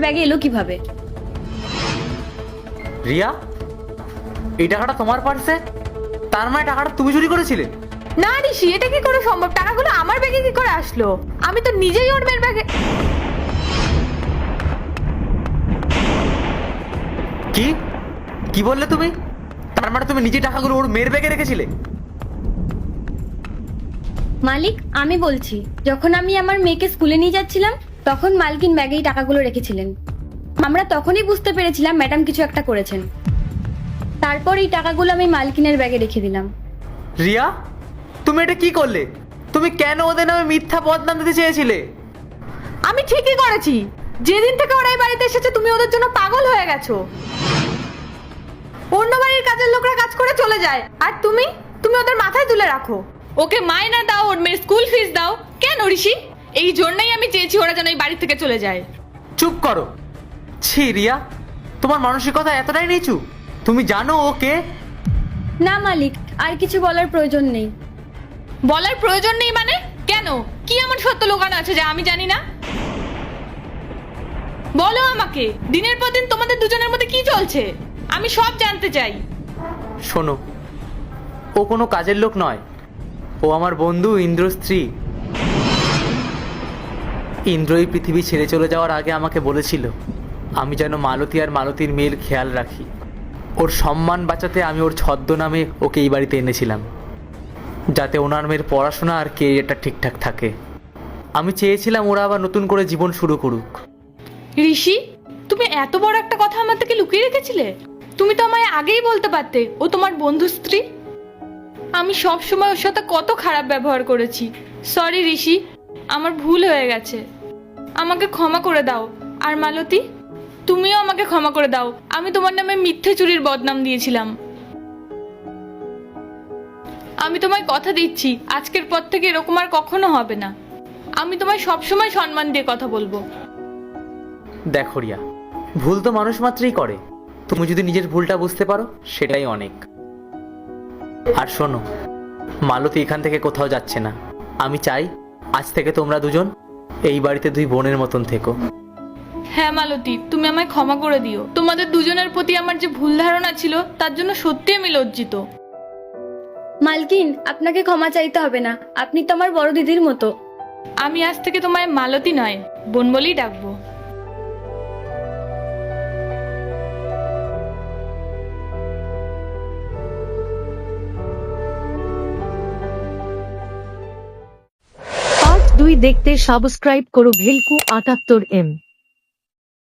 ব্যাগে এলো কিভাবে? রিয়া, এই টাকাটা তোমার পার্সে? তার মানে টাকাটা তুমি চুরি করেছিলে? না ঋষি, এটা কি করে সম্ভব? টাকাগুলো আমার ব্যাগে কি করে আসলো? আমি তো নিজেই ওর মেয়ের ব্যাগে। কি কি বললে তুমি? তার মানে তুমি নিজে টাকাগুলো ওর মেয়ের ব্যাগে রেখেছিলে? মালিক, আমি বলছি, যখন আমি আমার মেয়েকে স্কুলে নিয়ে যাচ্ছিলাম তখন মালকিন ব্যাগেই টাকাগুলো রেখেছিলেন। আমরা তখনই বুঝতে পেরেছিলাম ম্যাডাম কিছু একটা করেছেন। তারপর এই টাকাগুলো আমি মালকিনের ব্যাগে রেখে দিলাম। রিয়া, তুমি এটা কি করলে? তুমি কেন ওদের নামে মিথ্যা বদনাম দিতে চেয়েছিলে? আমি ঠিকই করেছি। যেদিন থেকে ওরা এই বাড়িতে এসেছে তুমি ওদের জন্য পাগল হয়ে গেছো। অন্য বাড়ির কাজের লোকরা কাজ করে চলে যায়, আর তুমি তুমি ওদের মাথায় তুলে রাখো। ওকে মাইনা দাও, ওর মেয়ের স্কুল ফিস দাও। কেন ঋষি? এই জন্যই আমি চেয়েছি ওরা যেন এই বাড়ি থেকে চলে যায়। চুপ করো। ছি রিয়া, তোমার মানসিকতা এতটাই নিচু? তুমি জানো ওকে? না মালিক, আর কিছু বলার প্রয়োজন নেই। বলার প্রয়োজন নেই মানে? কেন? কি এমন সত্য লুকানো আছে যা আমি জানি না? বলো আমাকে, দিনের পর দিন তোমাদের দুজনের মধ্যে কি চলছে? আমি সব জানতে চাই। শোনো, ও কোনো কাজের লোক নয়। ও আমার বন্ধু ইন্দ্র স্ত্রী। ইন্দ্র এই পৃথিবী ছেড়ে চলে যাওয়ার আগে আমাকে বলেছিল আমি যেন মালতী আর মালতীর মেয়ের খেয়াল রাখি। ওর সম্মান বাঁচাতে আমি ওর ছদ্মনামে ওকে এই বাড়িতে এনেছিলাম, যাতে ওনার মেয়ের পড়াশোনা আর কেরিয়ারটা ঠিকঠাক থাকে। আমি চেয়েছিলাম ওরা আবার নতুন করে জীবন শুরু করুক। ঋষি, তুমি এত বড় একটা কথা আমার থেকে লুকিয়ে রেখেছিলে? তুমি তো আমায় আগেই বলতে পারতে ও তোমার বন্ধু স্ত্রী। আমি সব সময় ওর সাথে কত খারাপ ব্যবহার করেছি। সরি ঋষি, আমার ভুল হয়ে গেছে। আমাকে ক্ষমা করে দাও। আর মালতী, তুমিও আমাকে ক্ষমা করে দাও। আমি তোমার নামে মিথ্যে চুরির বদনাম দিয়েছিলাম। আমি তোমায় কথা দিচ্ছি, আজকের পর থেকে এরকম আর কখনো হবে না। আমি তোমায় সবসময় সম্মান দিয়ে কথা বলবো। দেখো রিয়া, ভুল তো মানুষ মাত্রই করে। তুমি যদি নিজের ভুলটা বুঝতে পারো সেটাই অনেক। আর শোনো, মালতী এখান থেকে কোথাও যাচ্ছে না। আমি চাই আজ থেকে তোমরা দুজন এই বাড়িতে দুই বোনের মতন থেকো। হ্যাঁ মালতী, তুমি আমায় ক্ষমা করে দিও। তোমাদের দুজনের প্রতি আমার যে ভুল ধারণা ছিল তার জন্য সত্যি আমি লজ্জিত। মালকিন, আপনাকে ক্ষমা চাইতে হবে না, আপনি তো আমার বড় দিদির মতো। আমি আজ থেকে তোমায় মালতী নয়, বোন বলেই ডাকবো। পার্ট 2 দেখতে সাবস্ক্রাইব করো ভেলকু 78M।